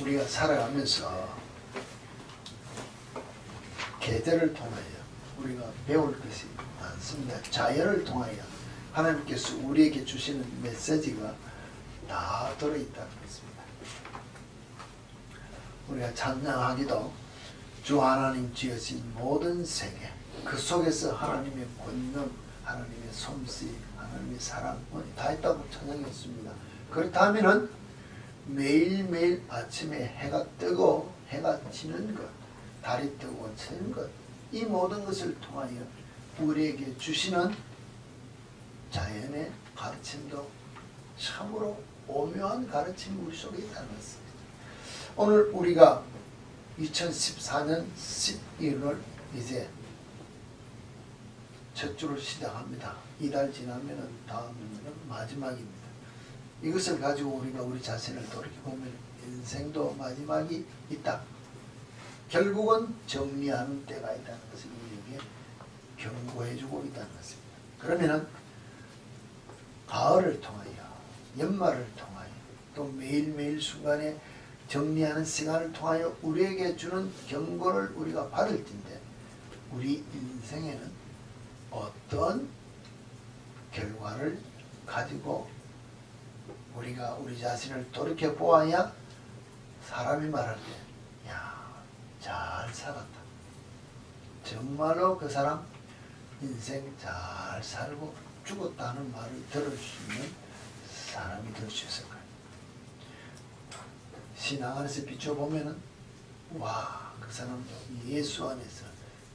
우리가 살아가면서 계절을 통하여 우리가 배울 것이 많습니다. 자연을 통하여 하나님께서 우리에게 주시는 메시지가 다 들어있다는 것입니다. 우리가 찬양하기도 주 하나님 지으신 모든 세계, 그 속에서 하나님의 권능, 하나님의 솜씨, 하나님의 사랑 다 있다고 찬양했습니다. 그렇다면 매일매일 아침에 해가 뜨고 해가 지는 것, 달이 뜨고 지는 것, 이 모든 것을 통하여 우리에게 주시는 자연의 가르침도 참으로 오묘한 가르침이 우리 속에 있다는 것입니다. 오늘 우리가 2014년 11월 이제 첫 주를 시작합니다. 이달 지나면 다음은 마지막입니다. 이것을 가지고 우리가 우리 자신을 돌이켜보면 인생도 마지막이 있다. 결국은 정리하는 때가 있다는 것을 우리에게 경고해주고 있다는 것입니다. 그러면은 가을을 통하여, 연말을 통하여, 또 매일매일 순간에 정리하는 시간을 통하여 우리에게 주는 경고를 우리가 받을 텐데, 우리 인생에는 어떤 결과를 가지고 우리가 우리 자신을 돌이켜 보아야 사람이 말할 때, 야, 잘 살았다. 정말로 그 사람 인생 잘 살고 죽었다는 말을 들을 수 있는 사람이 될 수 있을 거예요. 신앙 안에서 비춰보면은, 와, 그 사람 예수 안에서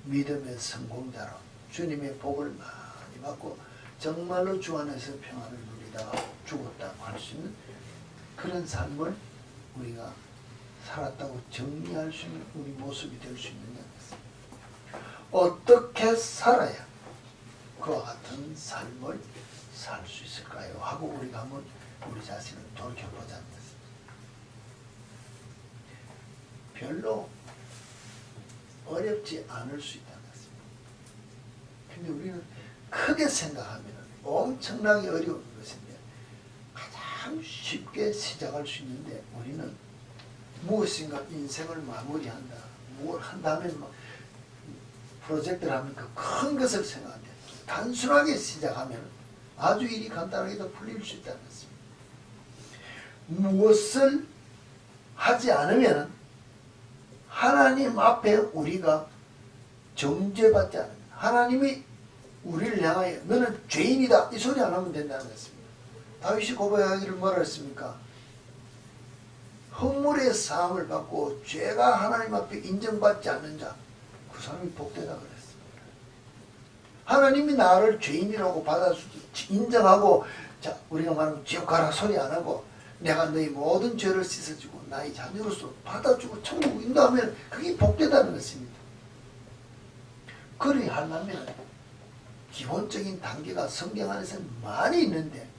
믿음의 성공자로 주님의 복을 많이 받고 정말로 주 안에서 평안을 누리다가 죽었다고 할 수 있는 그런 삶을 우리가 살았다고 정리할 수 있는 우리 모습이 될 수 있느냐. 어떻게 살아야 그와 같은 삶을 살 수 있을까요? 하고 우리가 한번 우리 자신을 돌이켜보자는 것입니다. 별로 어렵지 않을 수 있다는 것입니다. 근데 우리는 크게 생각하면 엄청나게 어려운 것인데 가장 쉽게 시작할 수 있는데, 우리는 무엇인가 인생을 마무리한다, 뭘 한다면 막 프로젝트를 하면 그 큰 것을 생각하는데, 단순하게 시작하면 아주 일이 간단하게도 풀릴 수 있다는 것입니다. 무엇을 하지 않으면 하나님 앞에 우리가 정죄받지 않습니다. 하나님이 우리를 향하여 너는 죄인이다 이 소리 안 하면 된다는 것입니다. 다윗이 고백하기를 뭐라 했습니까? 허물의 사함을 받고 죄가 하나님 앞에 인정받지 않는 자, 그 사람이 복되다 그랬습니다. 하나님이 나를 죄인이라고 인정하고, 자, 우리가 말하면 지옥 가라 소리 안 하고, 내가 너희 모든 죄를 씻어주고 나의 자녀로서 받아주고 천국 인도하면 그게 복되다는 것입니다. 그리 하려면 기본적인 단계가 성경 안에서 많이 있는데,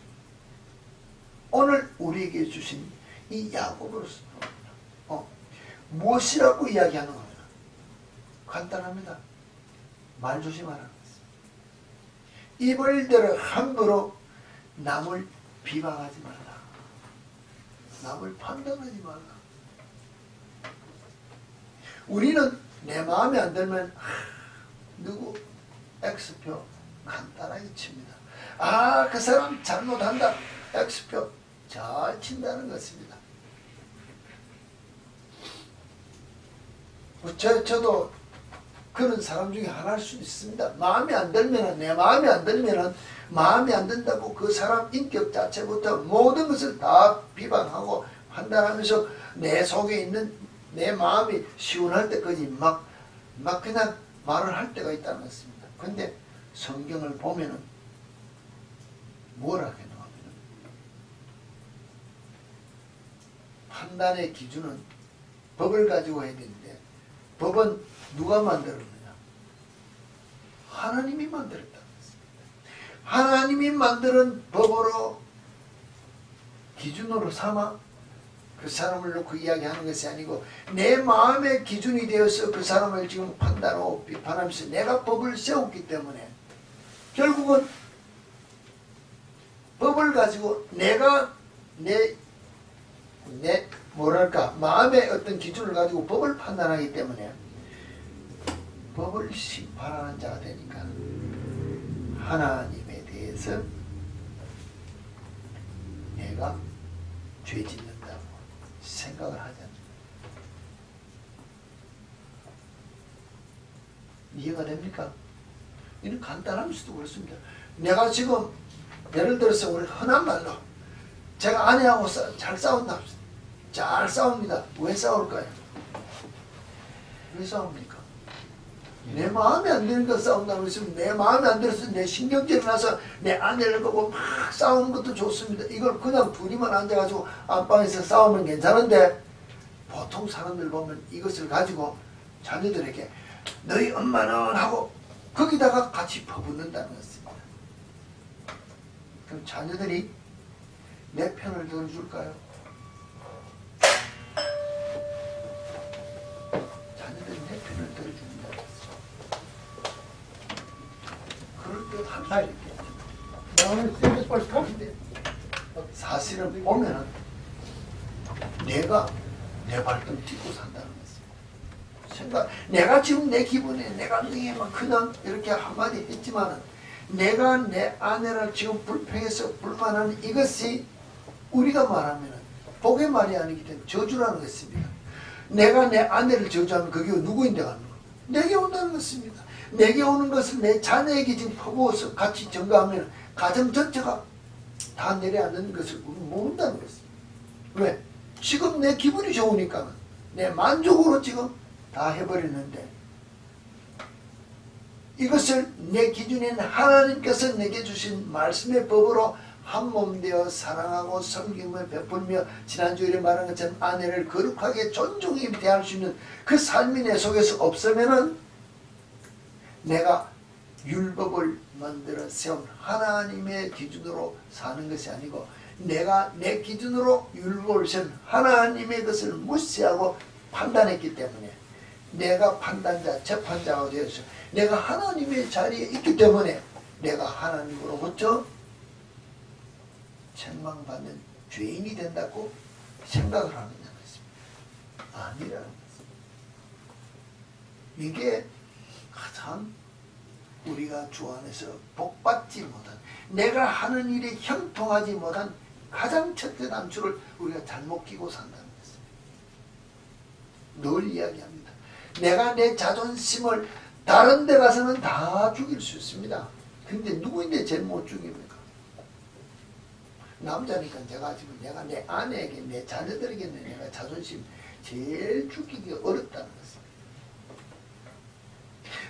오늘 우리에게 주신 이 야고보서 무엇이라고 이야기하는 겁니다. 간단합니다. 말 조심하라는 것입니다. 입을 들어 함부로 남을 비방하지 말라. 남을 판단하지 말라. 우리는 내 마음에 안 들면 누구 X표 간단하게 칩니다. 아, 그 사람 잘못한다. X표 잘 친다는 것입니다. 저도 그런 사람 중에 하나일 수 있습니다. 마음에 안 들면, 내 마음에 안 들면, 마음에 안 든다고 그 사람 인격 자체부터 모든 것을 다 비방하고 판단하면서 내 속에 있는 내 마음이 시원할 때까지 막 그냥 말을 할 때가 있다는 것입니다. 근데 성경을 보면은 뭐라 해놓으면 판단의 기준은 법을 가지고 해야 되는데, 법은 누가 만들었느냐? 하나님이 만들었다는 것입니다. 하나님이 만드는 법으로 기준으로 삼아 그 사람을 놓고 이야기하는 것이 아니고, 내 마음의 기준이 되어서 그 사람을 지금 판단하고 비판하면서 내가 법을 세웠기 때문에 결국은 법을 가지고 내가 내 내 뭐랄까 마음의 어떤 기준을 가지고 법을 판단하기 때문에 법을 심판하는 자가 되니까 하나님에 대해서 내가 죄 짓는다고 생각을 하지 않는다. 이해가 됩니까? 이는 간단하면서도 그렇습니다. 내가 지금 예를 들어서 우리 흔한 말로 제가 아내하고 잘 싸운다. 잘 싸웁니다. 왜 싸울까요? 왜 싸웁니까? 내 마음에 안 드니까 싸운다고 했으면 내 마음에 안 들어서 내 신경질이 나서 내 아내를 보고 막 싸우는 것도 좋습니다. 이걸 그냥 둘이만 앉아가지고 안방에서 싸우면 괜찮은데 보통 사람들 보면 이것을 가지고 자녀들에게 너희 엄마는 하고 거기다가 같이 퍼붓는다는 것입니다. 그럼 자녀들이 내 편을 들어줄까요? 자녀들이 내 편을 들어줍니다. 그럴 때 할 수 있겠죠. 사실은 보면은 내가 내 발등 딛고 산다는 것입니다. 내가 지금 내 기분에 내가 너희만 그냥 이렇게 한마디 했지만은 내가 내 아내를 지금 불평해서 불만하는 이것이 우리가 말하면 복의 말이 아니기 때문에 저주라는 것입니다. 내가 내 아내를 저주하면 그게 누구인데 가는 거? 내게 온다는 것입니다. 내게 오는 것을 내 자녀에게 지금 퍼부어서 같이 전가하면 가정 전체가 다 내려앉는 것을 모른다는 것입니다. 왜? 지금 내 기분이 좋으니까 내 만족으로 지금 다 해버리는데 이것을 내 기준인 하나님께서 내게 주신 말씀의 법으로 한 몸 되어 사랑하고 섬김을 베풀며 지난주에 말한 것처럼 아내를 거룩하게 존중히 대할 수 있는 그 삶이 내 속에서 없으면은 내가 율법을 만들어 세운 하나님의 기준으로 사는 것이 아니고 내가 내 기준으로 율법을 세운 하나님의 것을 무시하고 판단했기 때문에 내가 판단자, 재판자가 되어서 내가 하나님의 자리에 있기 때문에 내가 하나님으로부터 책망받는 죄인이 된다고 생각을 하느냐는 것입니다. 아니라는 것입니다. 이게 가장 우리가 주 안에서 복받지 못한 내가 하는 일에 형통하지 못한 가장 첫째 단추를 우리가 잘못 끼고 산다는 것입니다. 늘 이야기합니다. 내가 내 자존심을 다른 데 가서는 다 죽일 수 있습니다. 근데 누구인데 제일 못 죽입니까? 남자니까 제가 지금 내가 내 아내에게 내 자녀들에게 내가 자존심 제일 죽이기 어렵다는 것입니다.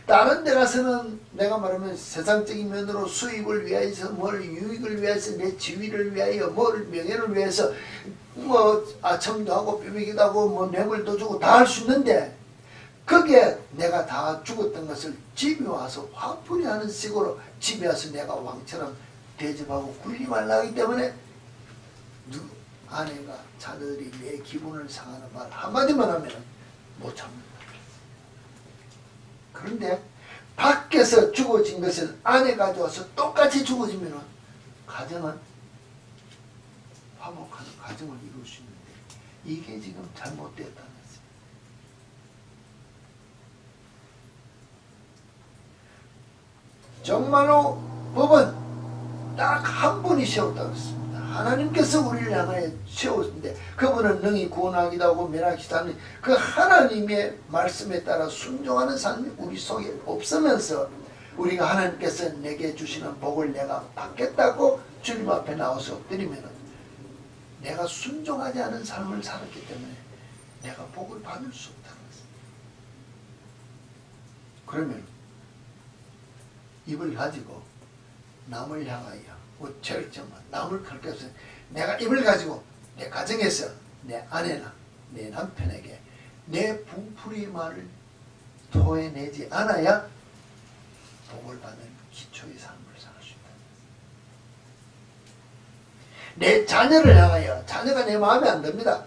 다른 데 가서는 내가 말하면 세상적인 면으로 수입을 위하여서 뭘 유익을 위해서 내 지위를 위하여 뭘 명예를 위해서 뭐 아첨도 하고 뼈매기도 하고 뭐 뇌물도 주고 다 할 수 있는데 거기에 내가 다 죽었던 것을 집에 와서 화풀이하는 식으로 집에 와서 내가 왕처럼 대접하고 군림하려 하기 때문에 아내가 자녀들이 내 기분을 상하는 말 한마디만 하면 못 참는다. 그런데 밖에서 죽어진 것을 안에 가져와서 똑같이 죽어지면 가정은 화목하는 가정을 이룰 수 있는데 이게 지금 잘못되었다는 것입니다. 정말로 법은 딱 한 분이 세웠다고 했습니다. 하나님께서 우리를 향하여 세웠는데 그분은 능히 구원하기도 하고 멸하기도 하는 그 하나님의 말씀에 따라 순종하는 삶이 우리 속에 없으면서 우리가 하나님께서 내게 주시는 복을 내가 받겠다고 주님 앞에 나와서 엎드리면 내가 순종하지 않은 삶을 살았기 때문에 내가 복을 받을 수 없다는 것입니다. 그러면 입을 가지고 남을 향하여 절정만 남을 가르쳐서 내가 입을 가지고 내 가정에서 내 아내나 내 남편에게 내 부풀이 말을 토해내지 않아야 복을 받는 기초의 삶을 살 수 있다. 내 자녀를 향하여 자녀가 내 마음에 안 듭니다.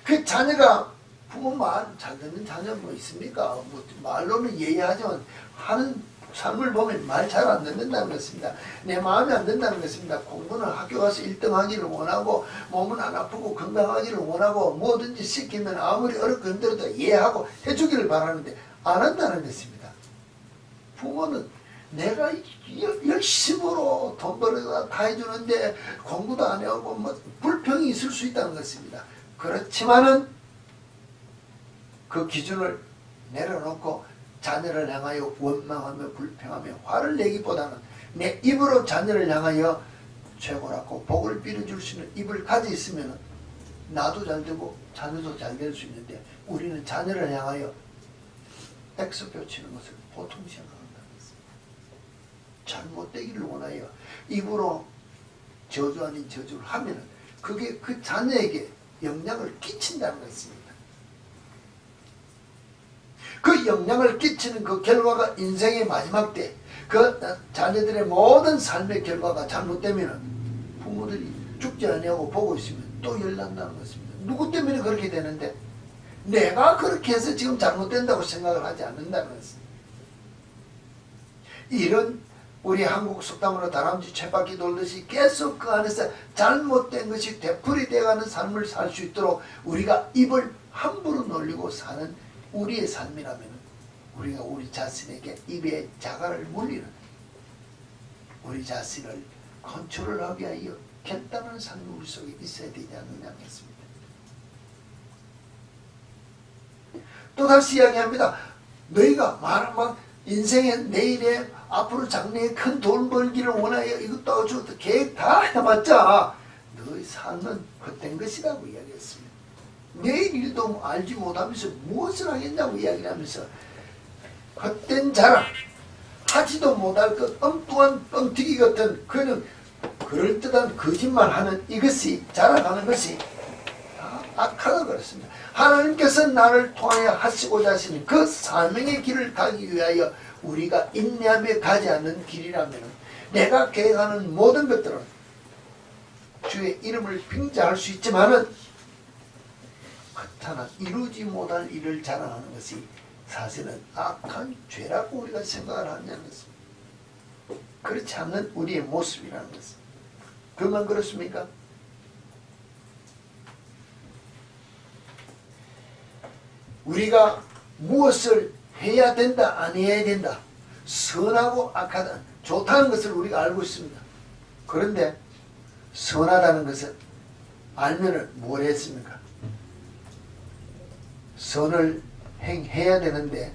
그 자녀가 부모 말 잘 듣는 자녀 뭐 있습니까? 뭐 말로는 예의하지만 하는 삶을 보면 말 잘 안 듣는다는 것입니다. 내 마음에 안 든다는 것입니다. 공부는 학교 가서 1등 하기를 원하고 몸은 안 아프고 건강하기를 원하고 뭐든지 시키면 아무리 어렵고 힘들어도 이해하고 해주기를 바라는데 안 한다는 것입니다. 부모는 내가 열심으로 돈 벌어다 다 해주는데 공부도 안 해오고 뭐 불평이 있을 수 있다는 것입니다. 그렇지만은 그 기준을 내려놓고 자녀를 향하여 원망하며 불평하며 화를 내기보다는 내 입으로 자녀를 향하여 최고라고 복을 빌어줄 수 있는 입을 가지고 있으면 나도 잘 되고 자녀도 잘 될 수 있는데 우리는 자녀를 향하여 X표 치는 것을 보통 생각한다는 것입니다. 잘못되기를 원하여 입으로 저주 아닌 저주를 하면 그게 그 자녀에게 영향을 끼친다는 것입니다. 그 영향을 끼치는 그 결과가 인생의 마지막 때 그 자녀들의 모든 삶의 결과가 잘못되면 부모들이 죽지 아니하고 보고 있으면 또 열난다는 것입니다. 누구 때문에 그렇게 되는데 내가 그렇게 해서 지금 잘못된다고 생각을 하지 않는다는 것입니다. 이런 우리 한국 속담으로 다람쥐 쳇바퀴 돌듯이 계속 그 안에서 잘못된 것이 되풀이 되어가는 삶을 살 수 있도록 우리가 입을 함부로 놀리고 사는 우리의 삶이라면 우리가 우리 자신에게 입에 자갈을 물리는 우리 자신을 컨트롤하기 위하여 결단하는 삶이 우리 속에 있어야 되지 않느냐 하겠습니다. 또 다시 이야기합니다. 너희가 막 인생의 내일에 앞으로 장래에 큰 돈 벌기를 원하여 이것도 저것도 계획 다 해봤자 너희 삶은 헛된 것이라고 이야기했습니다. 내일 일도 알지 못하면서 무엇을 하겠냐고 이야기를 하면서 헛된 자랑, 하지도 못할 것 엉뚱한 뻥튀기 같은 그는 그럴듯한 거짓말하는 이것이 자랑하는 것이 악하다고 그랬습니다. 하나님께서 나를 통하여 하시고자 하시는 그 사명의 길을 가기 위하여 우리가 인내하며 가지 않는 길이라면 내가 계획하는 모든 것들은 주의 이름을 빙자할 수 있지만은 그렇다나 이루지 못할 일을 자랑하는 것이 사실은 악한 죄라고 우리가 생각을 하냐는 것입니다. 그렇지 않는 우리의 모습이라는 것입니다. 그만 그렇습니까? 우리가 무엇을 해야 된다 안 해야 된다 선하고 악하다 좋다는 것을 우리가 알고 있습니다. 그런데 선하다는 것은 알면은 뭘 했습니까? 선을 행해야 되는데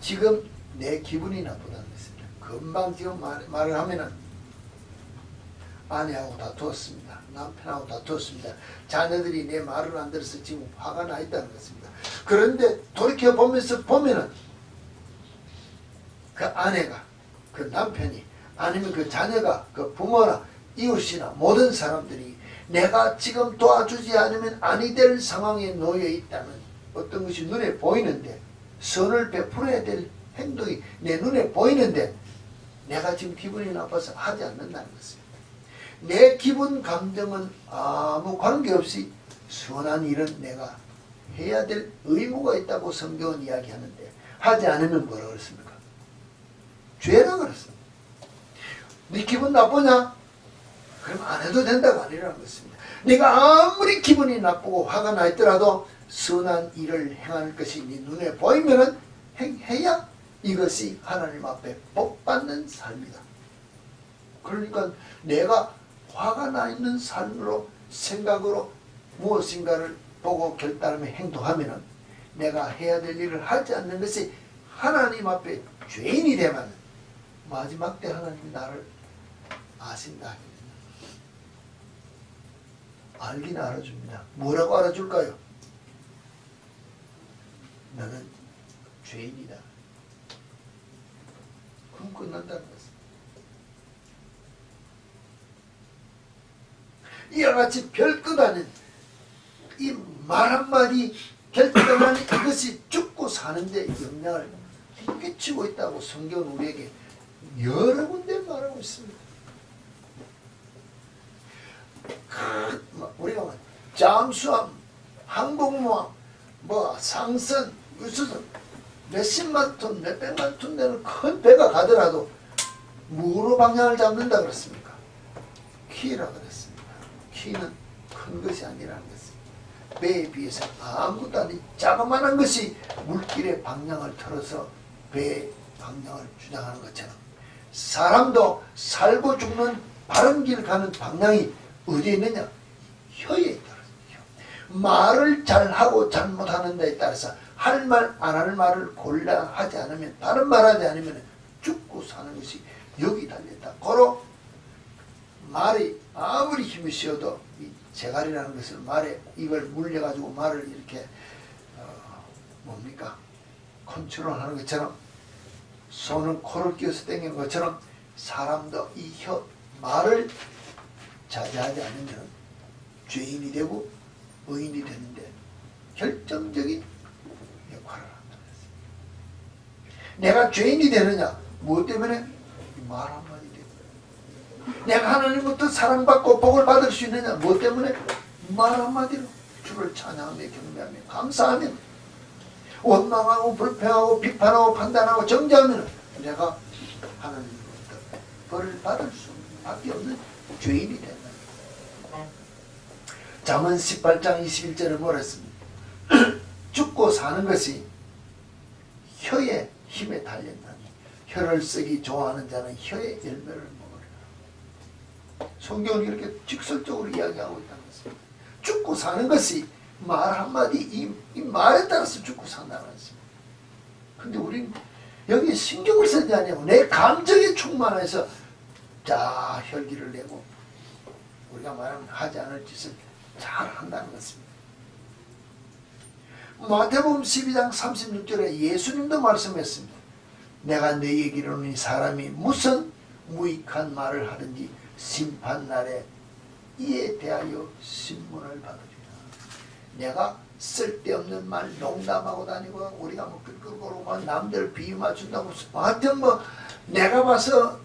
지금 내 기분이 나쁘다는 것입니다. 금방 지금 말을 하면은 아내하고 다투었습니다. 남편하고 다투었습니다. 자녀들이 내 말을 안 들어서 지금 화가 나 있다는 것입니다. 그런데 돌이켜보면서 보면은 그 아내가 그 남편이 아니면 그 자녀가 그 부모나 이웃이나 모든 사람들이 내가 지금 도와주지 않으면 아니 될 상황에 놓여 있다는 어떤 것이 눈에 보이는데 선을 베풀어야 될 행동이 내 눈에 보이는데 내가 지금 기분이 나빠서 하지 않는다는 것입니다. 내 기분 감정은 아무 관계없이 선한 일은 내가 해야 될 의무가 있다고 성경은 이야기하는데 하지 않으면 뭐라 그랬습니까? 죄라 그랬습니다. 네 기분 나쁘냐? 그럼 안 해도 된다가 아니라는 것입니다. 네가 아무리 기분이 나쁘고 화가 나 있더라도 선한 일을 행할 것이 네 눈에 보이면은 행해야 이것이 하나님 앞에 복받는 삶이다. 그러니까 내가 화가 나 있는 삶으로 생각으로 무엇인가를 보고 결단하며 행동하면은 내가 해야 될 일을 하지 않는 것이 하나님 앞에 죄인이 되면 마지막 때 하나님이 나를 아신다. 알긴 알아줍니다. 뭐라고 알아줄까요? 너는 죄인이다. 그럼 끝난다는 것입니다. 이와 같이 별것 아닌 이 말 한마디 결정하는 이것이 죽고 사는데 영향을 끼치고 있다고 성경은 우리에게 여러 군데 말하고 있습니다. 우리가 잠수함, 항공모함, 상선, 유수선 몇십만 톤, 몇백만 톤 되는 큰 배가 가더라도 무로 방향을 잡는다 그랬습니까? 키라고 그랬습니다. 키는 큰 것이 아니라는 것입니다. 배에 비해서 아무것도 아닌 자그마한 것이 물길의 방향을 틀어서 배의 방향을 주장하는 것처럼 사람도 살고 죽는 바른 길 가는 방향이 어디에 있느냐? 혀에 있다. 말을 잘하고 잘못하는 데에 따라서 할 말 안 할 말을 골라 하지 않으면, 다른 말 하지 않으면 죽고 사는 것이 여기 달렸다. 고로 말이 아무리 힘이 쉬어도 이 재갈이라는 것을 말에 이걸 물려가지고 말을 이렇게 뭡니까? 컨트롤하는 것처럼, 손은 코를 끼워서 당기는 것처럼 사람도 이 말을 자제하지 않으면 죄인이 되고 의인이 되는데 결정적인 역할을 한다는 것입니다. 내가 죄인이 되느냐? 무엇 때문에? 말 한마디 때문에. 내가 하나님부터 사랑받고 복을 받을 수 있느냐? 무엇 때문에? 말 한마디로 주를 찬양하며 경배하며 감사하며 원망하고 불평하고 비판하고 판단하고 정죄하면 내가 하나님부터 벌을 받을 수밖에 없는 죄인이 된다. 잠언 18장 21절에 뭐라 했습니까? 죽고 사는 것이 혀의 힘에 달렸나니 혀를 쓰기 좋아하는 자는 혀의 열매를 먹으리라. 성경은 이렇게 직설적으로 이야기하고 있다는 것입니다. 죽고 사는 것이 말 한마디, 이 말에 따라서 죽고 산다는 것입니다. 근데 우리는 여기에 신경을 쓰지 않냐고 내 감정에 충만해서 자 혈기를 내고 우리가 말하면 하지 않을 짓을 잘 한다는 것입니다. 마태복음 12장 36절에 예수님도 말씀했습니다. 내가 너희에게 이르노니 사람이 무슨 무익한 말을 하든지 심판날에 이에 대하여 신문을 받으리라. 내가 쓸데없는 말 농담하고 다니고 우리가 뭐 끌끌거리고 막 남들 비유 맞춘다고 하여튼 뭐 내가 봐서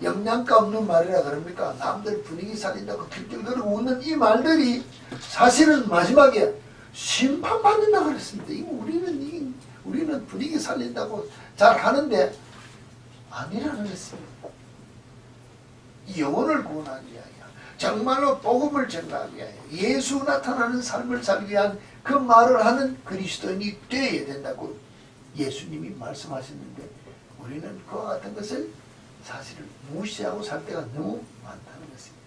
영양가 없는 말이라 그럽니까? 남들 분위기 살린다고 길길거리고 웃는 이 말들이 사실은 마지막에 심판받는다 그랬습니다. 이거 우리는 분위기 살린다고 잘 하는데 아니라는 것입니다. 영혼을 구원하기 위하여 정말로 복음을 전하기 위하여 예수 나타나는 삶을 살기 위한 그 말을 하는 그리스도인이 되어야 된다고 예수님이 말씀하셨는데 우리는 그와 같은 것을 사실을 무시하고 살 때가 너무 많다는 것입니다.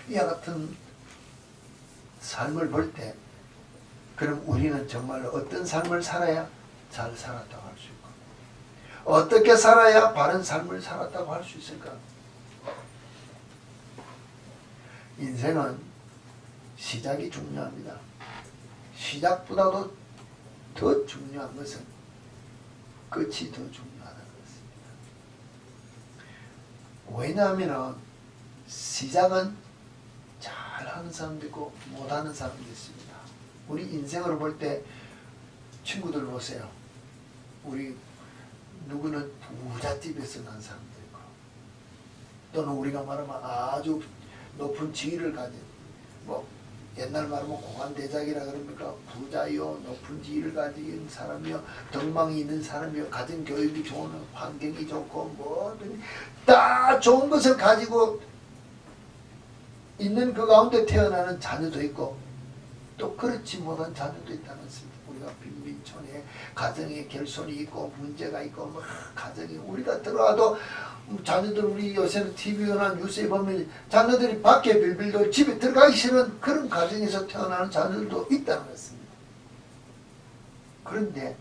이와 같은 삶을 볼 때 그럼 우리는 정말 어떤 삶을 살아야 잘 살았다고 할 수 있고 어떻게 살아야 바른 삶을 살았다고 할 수 있을까? 인생은 시작이 중요합니다. 시작보다도 더 중요한 것은 끝이 더 중요하다는 것입니다. 왜냐하면 시작은 잘하는 사람도 있고 못하는 사람도 있습니다. 우리 인생을 볼 때 친구들 보세요. 우리 누구는 부잣집에서 난 사람도 있고 또는 우리가 말하면 아주 높은 지위를 가진 뭐 옛날 말하면 고관대작이라 그럽니까? 부자요 높은 지위를 가진 사람이요 덕망이 있는 사람이요 가진 교육이 좋은 환경이 좋고 뭐든 다 좋은 것을 가지고 있는 그 가운데 태어나는 자녀도 있고 또 그렇지 못한 자녀도 있다는 것입니다. 우리가 빈민촌에 가정에 결손이 있고 문제가 있고 뭐 가정이 우리가 들어와도 자녀들 우리 요새는 TV나 뉴스에 보면 자녀들이 밖에 빌빌도 집에 들어가기 싫은 그런 가정에서 태어나는 자녀들도 있다는 것입니다. 그런데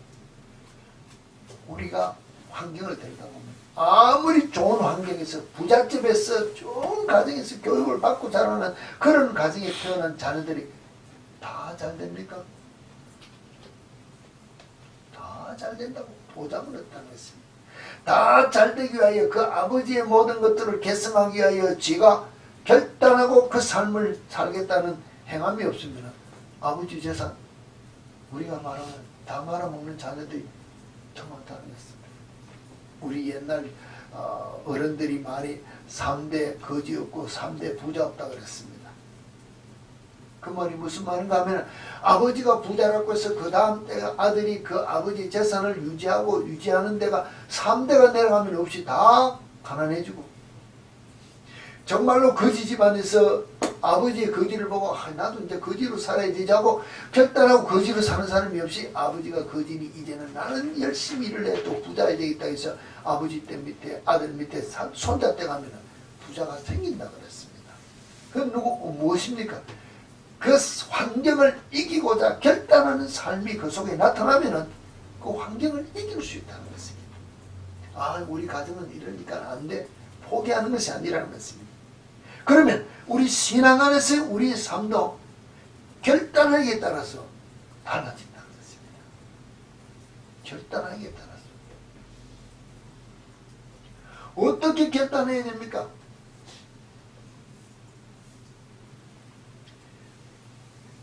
우리가 환경을 들여다보면 아무리 좋은 환경에서 부잣집에서 좋은 가정에서 교육을 받고 자라는 그런 가정에 태어난 자녀들이 다 잘 됩니까? 다 잘 된다고 보장을 했다는 것입니다. 다 잘되기 위하여 그 아버지의 모든 것들을 계승하기 위하여 지가 결단하고 그 삶을 살겠다는 행함이 없으면 아버지 재산 우리가 말하면 다 말아먹는 자녀들이 더 많다는 것입니다. 우리 옛날 어른들이 말이 3대 거지 없고 3대 부자 없다 그랬습니다. 그 말이 무슨 말인가 하면 아버지가 부자라고 해서 그 다음 때가 아들이 그 아버지 재산을 유지하는 데가 3대가 내려가면 없이 다 가난해지고, 정말로 거지 집안에서 아버지의 거지를 보고 나도 이제 거지로 살아야 되지 하고 결단하고 거지로 사는 사람이 없이 아버지가 거지니 이제는 나는 열심히 일을 해 또 부자야 되겠다 해서 아버지 때 밑에 아들 밑에 손자 때 가면은 부자가 생긴다 그랬습니다. 그 무엇입니까? 그 환경을 이기고자 결단하는 삶이 그 속에 나타나면은 그 환경을 이길 수 있다는 것입니다. 아, 우리 가정은 이러니까 안 돼. 포기하는 것이 아니라는 것입니다. 그러면 우리 신앙 안에서 우리의 삶도 결단하기에 따라서 달라진다는 것입니다. 결단하기에 따라서. 어떻게 결단해야 됩니까?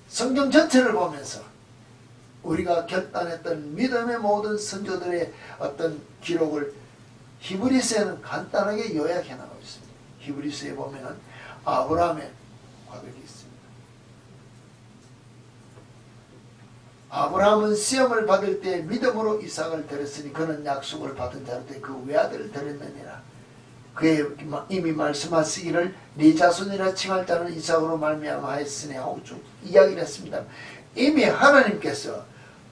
성경 전체를 보면서 우리가 결단했던 믿음의 모든 선조들의 어떤 기록을 히브리서에는 간단하게 요약해 나가고 있습니다. 히브리서에 보면은 아브라함의 고백이 있습니다. 아브라함은 시험을 받을 때 믿음으로 이삭을 드렸으니 그는 약속을 받은 자로 되 그 외아들을 드렸느니라. 그의 이미 말씀하시기를 네 자손이라 칭할 자는 이삭으로 말미암아 하였으니 하고 쭉 이야기를 했습니다. 이미 하나님께서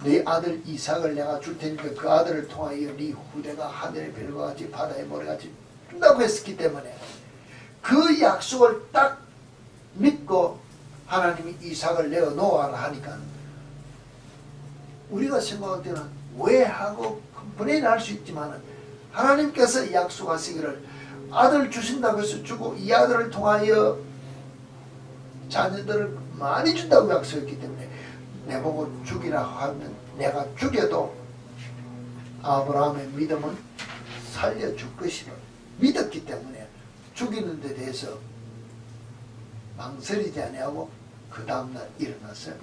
네 아들 이삭을 내가 줄 테니까 그 아들을 통하여 네 후대가 하늘의 별과 같이 바다의 모래같이 준다고 했기 때문에 그 약속을 딱 믿고 하나님이 이삭을 내어 놓아라 하니까 우리가 생각할 때는 왜 하고 컴플레인 할 수 있지만 하나님께서 약속하시기를 아들 주신다고 해서 주고 이 아들을 통하여 자녀들을 많이 준다고 약속했기 때문에 내보고 죽이라 하면 내가 죽여도 아브라함의 믿음은 살려줄 것이라 믿었기 때문에 죽이는 데 대해서 망설이지 아니하고 그 다음날 일어났어요.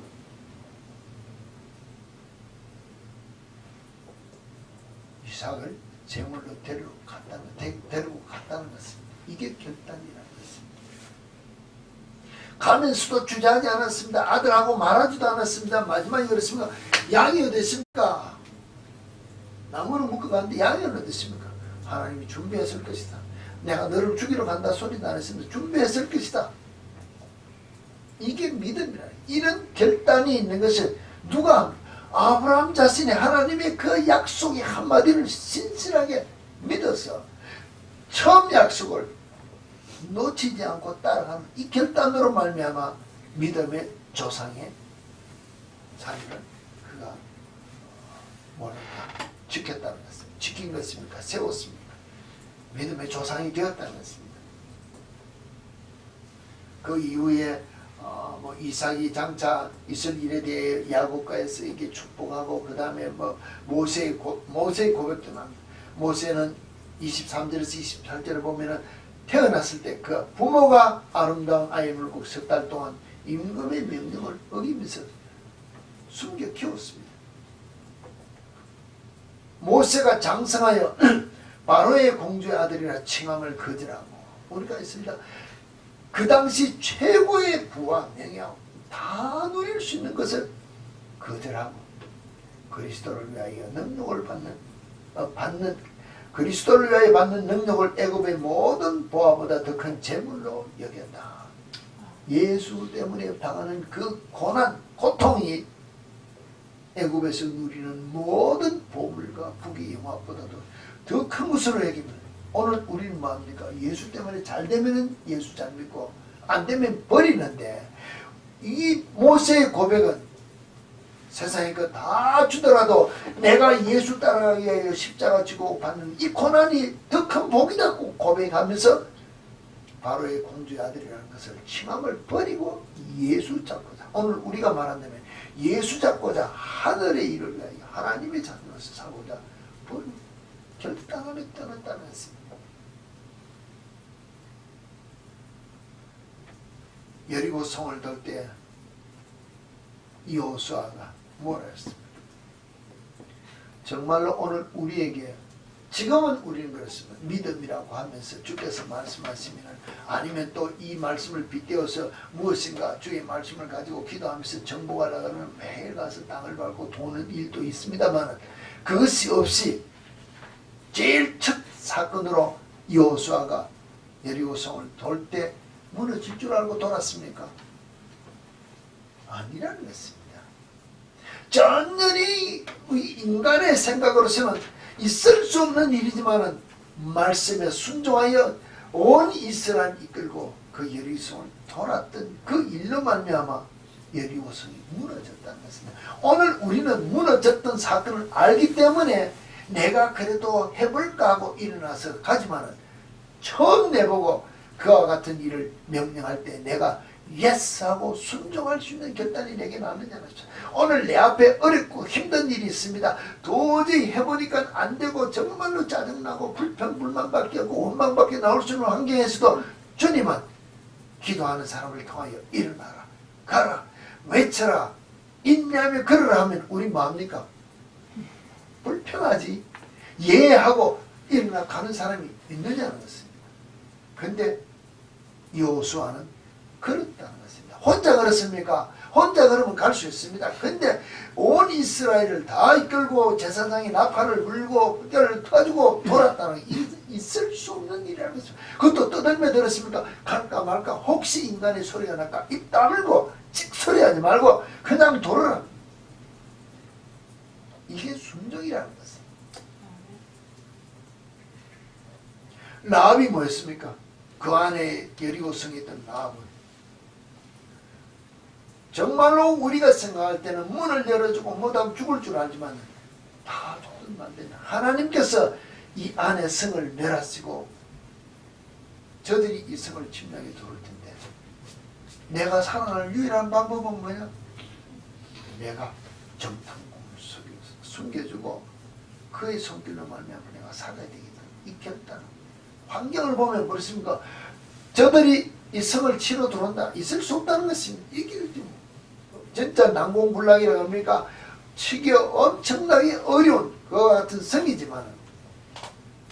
이삭을 제물로 데리고 갔다는 것입니다. 이게 결단이라는 것입니다. 가면서도 주저하지 않았습니다. 아들하고 말하지도 않았습니다. 마지막에 그랬습니까? 양이 어디 있습니까? 나무를 묶어 갔는데 양이 어디 있습니까? 하나님이 준비했을 것이다. 내가 너를 죽이러 간다 소리도 안 했습니다. 준비했을 것이다. 이게 믿음이라. 이런 결단이 있는 것을 누가 아브라함 자신이 하나님의 그 약속의 한마디를 신실하게 믿어서 처음 약속을 놓치지 않고 따라가는 이 결단으로 말미암아 믿음의 조상의 삶을 그가 뭐랄까 지켰다는 것입니다. 지킨 것입니까? 세웠습니까? 믿음의 조상이 되었다는 것입니다. 그 이후에 이삭이 장차 있을 일에 대해 야곱과에서 이렇게 축복하고 그 다음에 모세의 고백도 납니다. 모세는 23절에서 28절을 보면은 태어났을 때 그 부모가 아름다운 아이를 물고 석 달 동안 임금의 명령을 어기면서 숨겨 키웠습니다. 모세가 장성하여 바로의 공주의 아들이라 칭함을 거절하고 우리가 있습니다. 그 당시 최고의 부와 명예하고 다 누릴 수 있는 것을 거절하고 그리스도를 위하여 능력을 받는 그리스도를 위하여 받는 능력을 애굽의 모든 보화보다 더 큰 재물로 여겼다. 예수 때문에 당하는 그 고난, 고통이 애굽에서 누리는 모든 보물과 부귀 영화보다도 더 큰 것으로 여깁니다. 오늘 우리는 뭐합니까? 예수 때문에 잘 되면 예수 잘 믿고 안 되면 버리는데 이 모세의 고백은 세상에 그 다 주더라도 내가 예수 따라가기 위하여 십자가 지고 받는 이 고난이 더 큰 복이다고 고백하면서 바로의 공주의 아들이라는 것을 칭함을 버리고 예수 잡고자 오늘 우리가 말한다면 예수 잡고자 하늘의 일을 위하여 하나님의 자녀로서 살고자 결단을 떠났다는 것입니다. 여리고 성을 돌 때 여호수아가 뭐라 했습니까? 정말로 오늘 우리에게 지금은 우리는 그렇습니다. 믿음이라고 하면서 주께서 말씀하시면 아니면 또 이 말씀을 빗대어서 무엇인가 주의 말씀을 가지고 기도하면서 정복하려고 하면 매일 가서 땅을 밟고 도는 일도 있습니다만 그것이 없이 제일 첫 사건으로 여호수아가 여리고성을 돌 때 무너질 줄 알고 돌았습니까? 아니라는 것입니다. 전혀 인간의 생각으로서는 있을 수 없는 일이지만 말씀에 순종하여 온 이스라엘 이끌고 그 여리고성을 돌았던 그 일로 말미암아 여리고성이 무너졌다는 것입니다. 오늘 우리는 무너졌던 사건을 알기 때문에 내가 그래도 해볼까 하고 일어나서 가지만은 처음 내보고 그와 같은 일을 명령할 때 내가 예스 하고 순종할 수 있는 결단이 내게 나느냐는 거죠. 오늘 내 앞에 어렵고 힘든 일이 있습니다. 도저히 해보니까 안 되고 정말로 짜증나고 불평 불만밖에 없고 원망밖에 나올 수 있는 환경에서도 주님은 기도하는 사람을 통하여 일어나라, 가라, 외쳐라, 인내하며 걸으라 하면 우리 뭐합니까? 불평하지. 예하고 일어나 가는 사람이 있느냐는 것입니다. 근데 여호수아는 걸었다는 것입니다. 혼자 걸었습니까? 혼자 걸으면 갈 수 있습니다. 근데 온 이스라엘을 다 이끌고 제사장이 나팔을 불고 뼈를 터주고 돌았다는 게 있을 수 없는 일이라는 것입니다. 그것도 떠들며 들었습니까? 갈까 말까 혹시 인간의 소리가 날까 입 다물고 찍소리하지 말고 그냥 돌아라. 이게 순종이라는 것입니다. 라합이 뭐였습니까? 그 안에 여리고성에 있던 라합은 정말로 우리가 생각할 때는 문을 열어주고 못하면 죽을 줄 알지만 다 죽든 만되냐. 하나님께서 이 안에 성을 멸하시고 저들이 이 성을 침략해 들어올 텐데 내가 살아날 유일한 방법은 뭐냐? 내가 정탐꾼을 숨겨주고 그의 손길로 말미암아 내가 살아야 되겠다. 이 결단은 환경을 보면 그렇습니까? 저들이 이 성을 치러 들어온다. 있을 수 없다는 것입니다. 이게 진짜 난공불락이라고 합니까? 치기 엄청나게 어려운 그와 같은 성이지만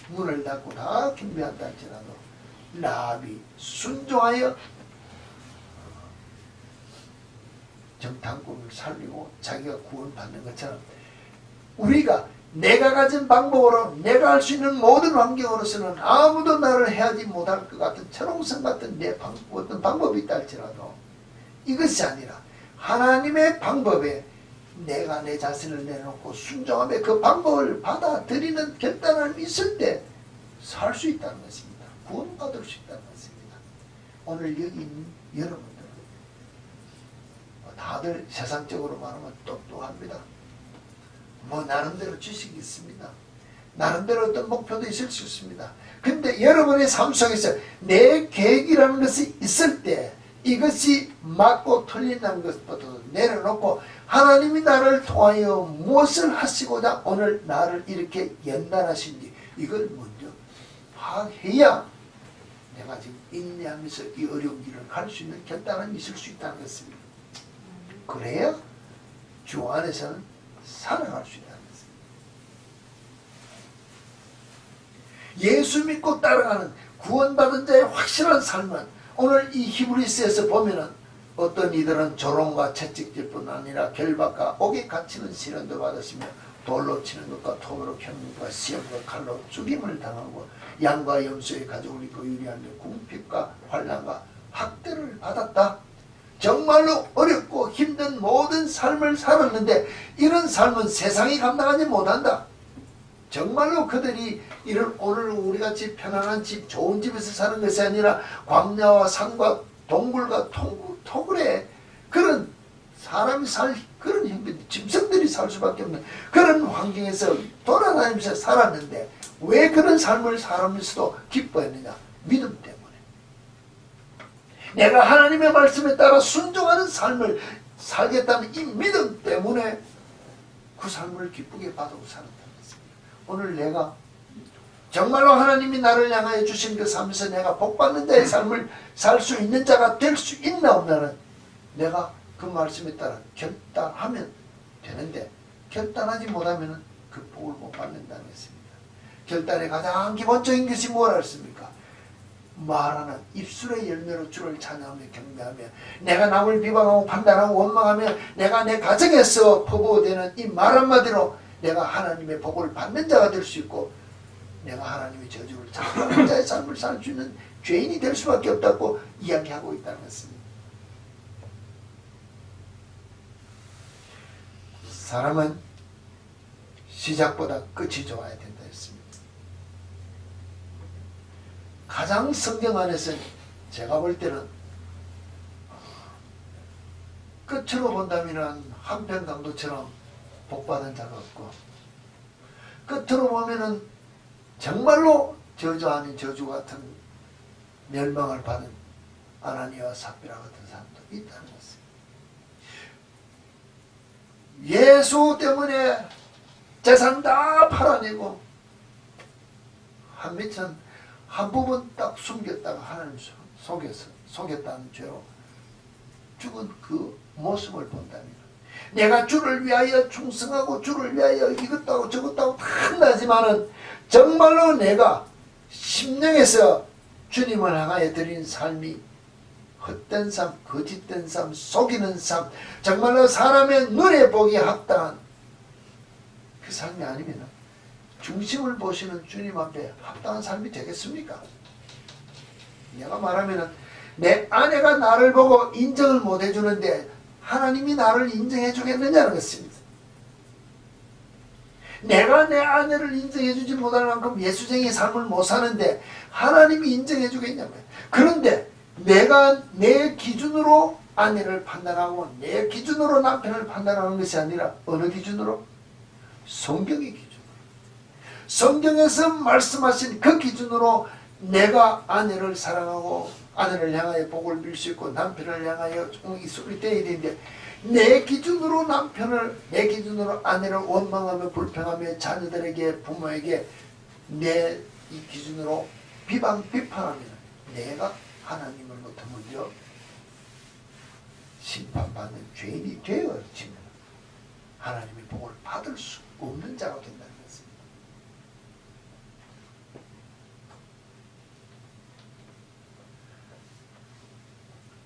문을 닫고 다 준비한다 할지라도 라합이 순종하여 정탐꾼을 살리고 자기가 구원받는 것처럼 우리가 내가 가진 방법으로 내가 할 수 있는 모든 환경으로서는 아무도 나를 해하지 못할 것 같은 철옹성 같은 내 어떤 방법이 있다 할지라도 이것이 아니라 하나님의 방법에 내가 내 자신을 내놓고 순종하며 그 방법을 받아들이는 결단을 있을 때 살 수 있다는 것입니다. 구원받을 수 있다는 것입니다. 오늘 여기 있는 여러분들은 다들 세상적으로 말하면 똑똑합니다. 뭐 나름대로 지식이 있습니다. 나름대로 어떤 목표도 있을 수 있습니다. 근데 여러분의 삶 속에서 내 계획이라는 것이 있을 때 이것이 맞고 틀린다는 것부터 내려놓고 하나님이 나를 통하여 무엇을 하시고자 오늘 나를 이렇게 연단하신지 이걸 먼저 파악해야 내가 지금 인내하면서 이 어려운 길을 갈 수 있는 결단은 있을 수 있다는 것입니다. 그래야 주 안에서는 살아갈 수 있다는 것입니다. 예수 믿고 따라가는 구원받은 자의 확실한 삶은 오늘 이 히브리서에서 보면은 어떤 이들은 조롱과 채찍질 뿐 아니라 결박과 옥에 갇히는 시련도 받았으며 돌로 치는 것과 톱으로 켜는 것과 시험과 칼로 죽임을 당하고 양과 염소의 가죽을 입고 유리하며 궁핍과 환난과 학대를 받았다. 정말로 어렵고 힘든 모든 삶을 살았는데 이런 삶은 세상이 감당하지 못한다. 정말로 그들이 이런 오늘 우리같이 편안한 집, 좋은 집에서 사는 것이 아니라 광야와 산과 동굴과 토굴에 그런 사람이 그런 형편, 짐승들이 살 수밖에 없는 그런 환경에서 돌아다니면서 살았는데 왜 그런 삶을 살면서도 기뻐했느냐? 믿음 때문에. 내가 하나님의 말씀에 따라 순종하는 삶을 살겠다는 이 믿음 때문에 그 삶을 기쁘게 받고 살았다는 것입니다. 오늘 내가 정말로 하나님이 나를 향하여 주신 그 삶에서 내가 복받는 자의 삶을 살 수 있는 자가 될 수 있나 없나는 내가 그 말씀에 따라 결단하면 되는데 결단하지 못하면 그 복을 못 받는다는 것입니다. 결단의 가장 기본적인 것이 뭐라 했습니까? 말하는 입술의 열매로 주를 찬양하며 경배하며 내가 남을 비방하고 판단하고 원망하며 내가 내 가정에서 퍼부어대는 이 말 한마디로 내가 하나님의 복을 받는 자가 될 수 있고 내가 하나님의 저주를 참는 자의 삶을 살 수 있는 죄인이 될 수밖에 없다고 이야기하고 있다는 것입니다. 사람은 시작보다 끝이 좋아야 된다 했습니다. 가장 성경 안에서는 제가 볼 때는 끝으로 본다면 한편 강도처럼 복받은 자가 없고 끝으로 보면은 정말로 저주 아닌 저주 같은 멸망을 받은 아나니아와 삽비라 같은 사람도 있다는 것입니다. 예수 때문에 재산 다 팔아내고 한 부분 딱 숨겼다가 하나님 속에서 속였다는 죄로 죽은 그 모습을 본다면 내가 주를 위하여 충성하고 주를 위하여 이것도 하고 저것도 하고 다 한다지만은 정말로 내가 심령에서 주님을 향하여 드린 삶이 헛된 삶, 거짓된 삶, 속이는 삶, 정말로 사람의 눈에 보기 합당한 그 삶이 아니면 중심을 보시는 주님 앞에 합당한 삶이 되겠습니까? 내가 말하면 내 아내가 나를 보고 인정을 못 해주는데 하나님이 나를 인정해 주겠느냐는 것입니다. 내가 내 아내를 인정해 주지 못할 만큼 예수쟁이 삶을 못 사는데 하나님이 인정해 주겠냐고요. 그런데 내가 내 기준으로 아내를 판단하고 내 기준으로 남편을 판단하는 것이 아니라 어느 기준으로? 성경의 기준으로. 성경에서 말씀하신 그 기준으로 내가 아내를 사랑하고 아내를 향하여 복을 빌 수 있고 남편을 향하여 이속이 되어야 되는데 내 기준으로 남편을 내 기준으로 아내를 원망하며 불평하며 자녀들에게 부모에게 내 이 기준으로 비판하면 내가 하나님으로부터 먼저 심판받는 죄인이 되어지면 하나님의 복을 받을 수 없는 자가 된다는 것입니다.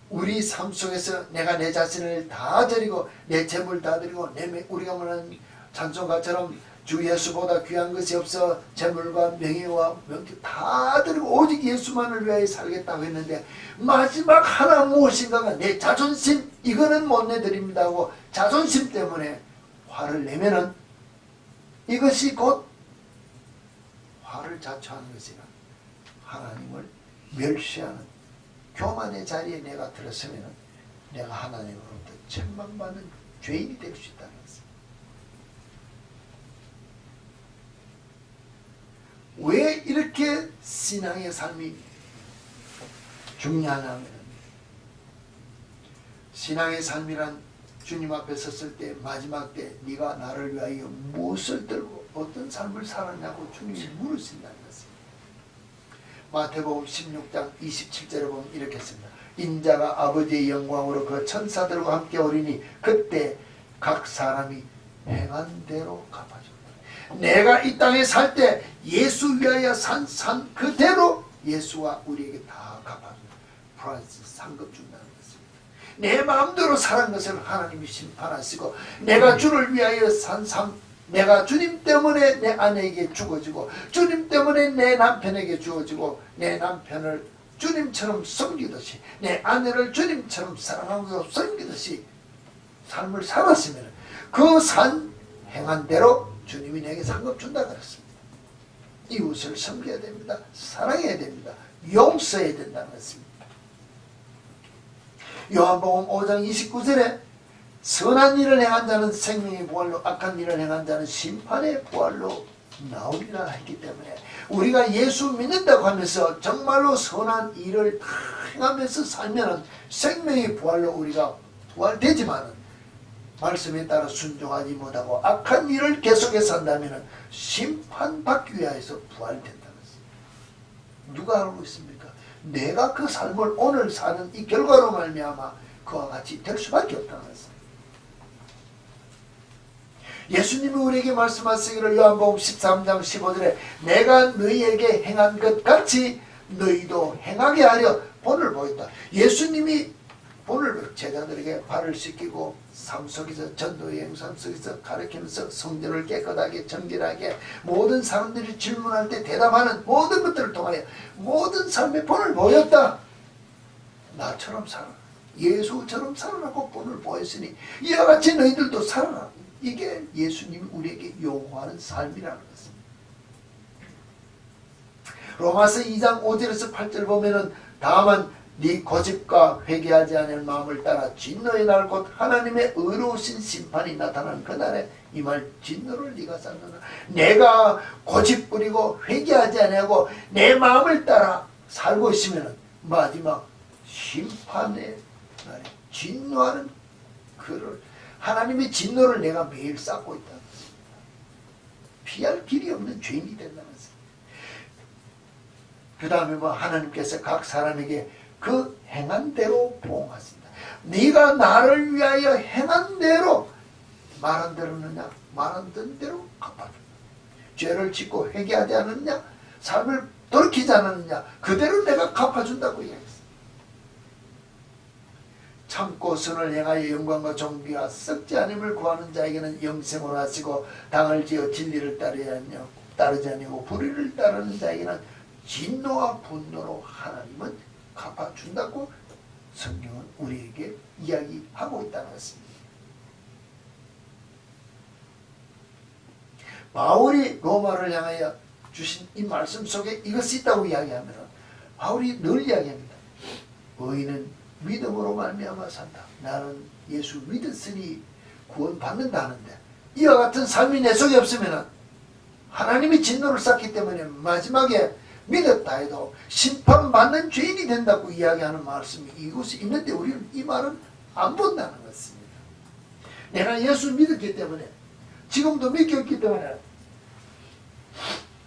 우리 삶 속에서 내가 내 자신을 다 드리고 내 재물 다 드리고 우리가 말하는 찬송가처럼 주 예수보다 귀한 것이 없어 재물과 명예와 명예 다 드리고 오직 예수만을 위하여 살겠다고 했는데 마지막 하나 무엇인가가 내 자존심 이거는 못 내드립니다 하고 자존심 때문에 화를 내면은 이것이 곧 화를 자초하는 것이나 하나님을 멸시하는 교만의 자리에 내가 들었으면 내가 하나님으로부터 책망받는 죄인이 될 수 있다는 것입니다. 왜 이렇게 신앙의 삶이 중요하냐면 신앙의 삶이란 주님 앞에 섰을 때 마지막 때 네가 나를 위하여 무엇을 들고 어떤 삶을 살았냐고 주님이 물으신다는 것입니다. 마태복음 16장 27절에 보면 이렇게 씁니다. 인자가 아버지의 영광으로 그 천사들과 함께 오리니 그때 각 사람이 행한 대로 갚아준다. 내가 이 땅에 살 때 예수 위하여 산 그대로 예수가 우리에게 다 갚아준다. 프라이스 상급 준다는 것입니다. 내 마음대로 살은 것을 하나님이 심판하시고 내가 주를 위하여 산 삶 내가 주님 때문에 내 아내에게 주어지고 주님 때문에 내 남편에게 주어지고 내 남편을 주님처럼 섬기듯이 내 아내를 주님처럼 사랑하고 섬기듯이 삶을 살았으면 그 산 행한 대로 주님이 내게 상급 준다 그랬습니다. 이웃을 섬겨야 됩니다. 사랑해야 됩니다. 용서해야 된다는 것입니다. 요한복음 5장 29절에 선한 일을 행한 자는 생명의 부활로 악한 일을 행한 자는 심판의 부활로 나오리라 했기 때문에 우리가 예수 믿는다고 하면서 정말로 선한 일을 다 행하면서 살면 생명의 부활로 우리가 부활되지만 말씀에 따라 순종하지 못하고 악한 일을 계속해서 한다면 심판받기 위해서 부활된다는 것입니다. 누가 알고 있습니까? 내가 그 삶을 오늘 사는 이 결과로 말미암아 그와 같이 될 수밖에 없다는 것입니다. 예수님이 우리에게 말씀하시기를 요한복음 13장 15절에 내가 너희에게 행한 것 같이 너희도 행하게 하려 본을 보였다. 예수님이 본을 제자들에게 발을 씻기고 삶 속에서 전도여행 삶 속에서 가르치면서 성전을 깨끗하게 정결하게 모든 사람들이 질문할 때 대답하는 모든 것들을 통하여 모든 삶의 본을 보였다. 나처럼 살아라. 예수처럼 살아라고 본을 보였으니 이와 같이 너희들도 살아라. 이게 예수님이 우리에게 요구하는 삶이라는 것입니다. 로마서 2장 5절에서 8절 보면은 다만 네 고집과 회개하지 않을 마음을 따라 진노의 날 곧 하나님의 의로우신 심판이 나타나는 그날에 이 말 진노를 네가 쌓느라. 내가 고집 부리고 회개하지 않고 내 마음을 따라 살고 있으면 마지막 심판의 날에 진노하는 그를 하나님의 진노를 내가 매일 쌓고 있다는 것입니다. 피할 길이 없는 죄인이 된다는 것입니다. 그 다음에 뭐 하나님께서 각 사람에게 그 행한 대로 보응하신다. 네가 나를 위하여 행한 대로 말한 대로느냐 말한 대로 갚아준다. 죄를 짓고 회개하지 않느냐 삶을 돌이키지 않느냐 그대로 내가 갚아준다고 이야기했습니다. 참고 선을 행하여 영광과 존귀와 썩지 않음을 구하는 자에게는 영생을 하시고 당을 지어 진리를 따르지 아니고 불의를 따르는 자에게는 진노와 분노로 하나님은 갚아준다고 성경은 우리에게 이야기하고 있다는 것입니다. 바울이 로마를 향하여 주신 이 말씀 속에 이것이 있다고 이야기하면 바울이 늘 이야기합니다. 의인은 믿음으로 말미암아 산다. 나는 예수 믿었으니 구원받는다 하는데 이와 같은 삶이 내 속에 없으면 하나님이 진노를 쌓기 때문에 마지막에 믿었다 해도 심판받는 죄인이 된다고 이야기하는 말씀이 이곳에 있는데 우리는 이 말은 안 본다는 것입니다. 내가 예수 믿었기 때문에 지금도 믿겼기 때문에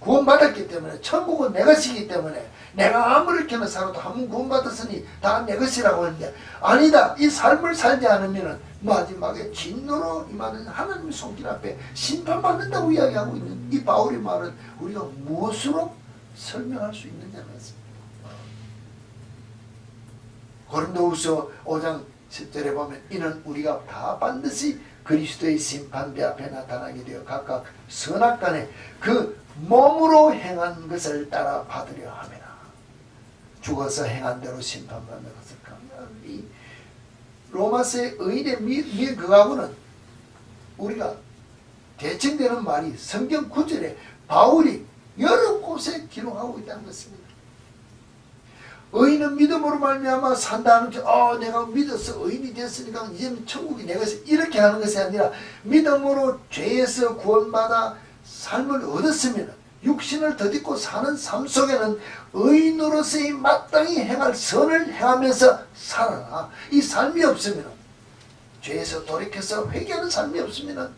구원받았기 때문에 천국은 내 것이기 때문에 내가 아무렇게나 살아도 한 번 구원받았으니 다 내 것이라고 하는데 아니다. 이 삶을 살지 않으면 마지막에 진노로 임하는 하나님의 손길 앞에 심판받는다고 이야기하고 있는 이 바울의 말은 우리가 무엇으로 설명할 수 있느냐는 것입니다. 고린도후서 5장 10절에 보면 이는 우리가 다 반드시 그리스도의 심판대 앞에 나타나게 되어 각각 선악간에 그 몸으로 행한 것을 따라 받으려 함이라. 죽어서 행한 대로 심판받는 것을 강요하는 이 로마서의 의인의 그하고는 우리가 대칭되는 말이 성경 9절에 바울이 여러 곳에 기록하고 있다는 것입니다. 의인은 믿음으로 말미암아 산다는 게 내가 믿어서 의인이 됐으니까 이제는 천국이 내 것이 이렇게 하는 것이 아니라 믿음으로 죄에서 구원받아 삶을 얻었으면 육신을 덧입고 사는 삶 속에는 의인으로서의 마땅히 행할 선을 행하면서 살아라. 이 삶이 없으면 죄에서 돌이켜서 회개하는 삶이 없으면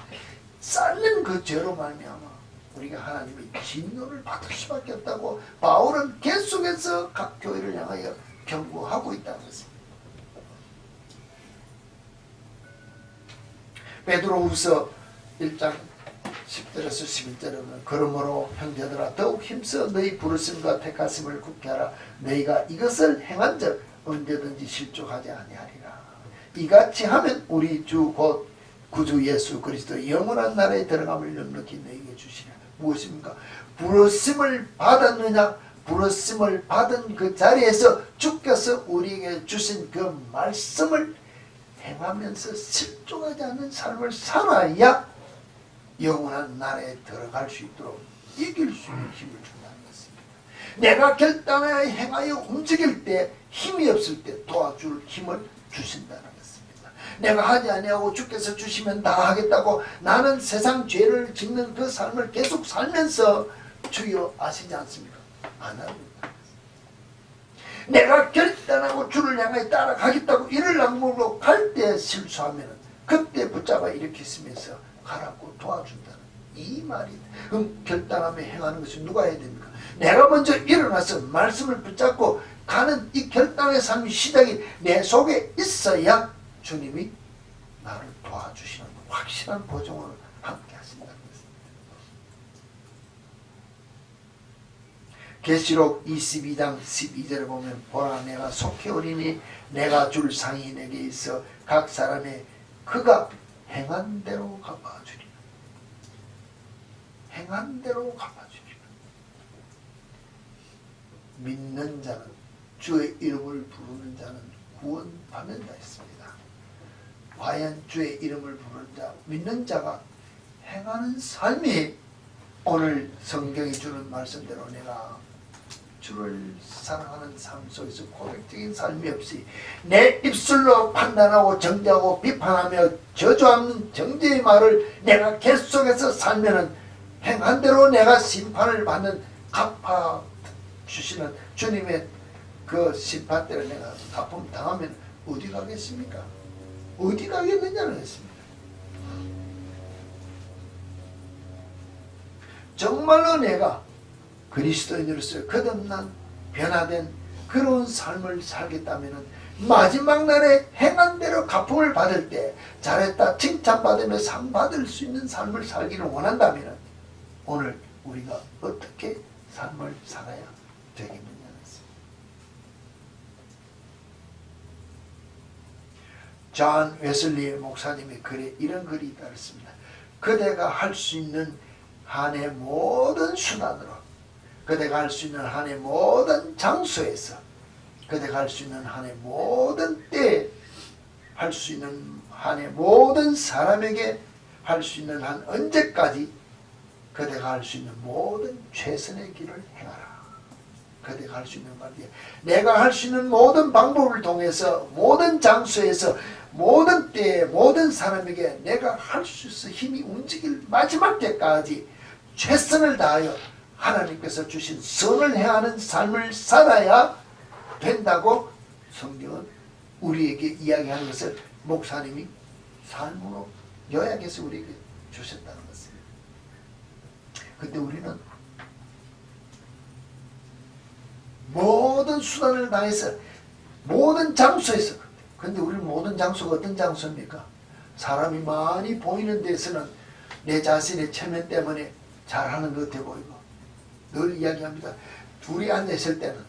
쌓는 그 죄로 말미암아 우리가 하나님의 진노를 받을 수밖에 없다고 바울은 계속해서 각 교회를 향하여 경고하고 있다는 것입니다. 베드로후서 1장 10절에서 11절에 보면 그러므로 형제들아 더욱 힘써 너희 부르심과 택하심을 굳게 하라. 너희가 이것을 행한즉 언제든지 실족하지 아니하리라. 이같이 하면 우리 주 곧 구주 예수 그리스도 영원한 나라에 들어감을 넉넉히 너희에게 주시리라. 무엇입니까? 부르심을 받았느냐? 부르심을 받은 그 자리에서 주께서 우리에게 주신 그 말씀을 행하면서 실족하지 않는 삶을 살아야 영원한 나라에 들어갈 수 있도록 이길 수 있는 힘을 준다는 것입니다. 내가 결단하여 행하여 움직일 때 힘이 없을 때 도와줄 힘을 주신다는 것입니다. 내가 하지 아니하고 주께서 주시면 다 하겠다고 나는 세상 죄를 짓는 그 삶을 계속 살면서 주여 아시지 않습니까? 안 하고 있다. 내가 결단하고 주를 향해 따라가겠다고 이를 악물고 갈 때 실수하면 그때 붙잡아 일으키시면서 가라고 도와준다는 이 말이. 그럼 결단하며 행하는 것이 누가 해야 됩니까? 내가 먼저 일어나서 말씀을 붙잡고 가는 이 결단의 삶의 시작이 내 속에 있어야 주님이 나를 도와주시는 확실한 보증을 함께 하신다는 것입니다. 계시록 22장 12절에 보면 보라 내가 속히 오리니 내가 줄 상이 내게 있어 각 사람의 그가 행한 대로 갚아주리라. 행한 대로 갚아주리라. 믿는 자는 주의 이름을 부르는 자는 구원받는다 했습니다. 과연 주의 이름을 부르는 자, 믿는 자가 행하는 삶이 오늘 성경이 주는 말씀대로 내가 주를 사랑하는 삶 속에서 고백적인 삶이 없이 내 입술로 판단하고 정죄하고 비판하며 저주하는 정죄의 말을 내가 계속해서 살면은 행한 대로 내가 심판을 받는 갚아 주시는 주님의 그 심판대로 내가 갚음 당하면 어디 가겠습니까? 어디 가겠느냐는 했습니다. 정말로 내가 그리스도인으로서 거듭난 변화된 그런 삶을 살겠다면 마지막 날에 행한 대로 갚음을 받을 때 잘했다 칭찬받으며 상 받을 수 있는 삶을 살기를 원한다면 오늘 우리가 어떻게 삶을 살아야 되겠느냐. 존 웨슬리 목사님의 글에 이런 글이 있습니다. 그대가 할 수 있는 한의 모든 수단으로, 그대가 할 수 있는 한의 모든 장소에서, 그대가 할 수 있는 한의 모든 때에, 할 수 있는 한의 모든 사람에게 할 수 있는 한 언제까지 그대가 할 수 있는 모든 최선의 길을 행하라. 그대가 할 수 있는 말이야. 내가 할 수 있는 모든 방법을 통해서 모든 장소에서 모든 때에 모든 사람에게 내가 할 수 있어 힘이 움직일 마지막 때까지 최선을 다하여 하나님께서 주신 선을 행하는 삶을 살아야 된다고 성경은 우리에게 이야기하는 것을 목사님이 삶으로 요약해서 우리에게 주셨다는 것입니다. 근데 우리는 모든 수단을 다해서 모든 장소에서, 근데 우리는 모든 장소가 어떤 장소입니까? 사람이 많이 보이는 데서는 내 자신의 체면 때문에 잘하는 것 같아 보이고, 늘 이야기합니다. 둘이 앉아있을 때는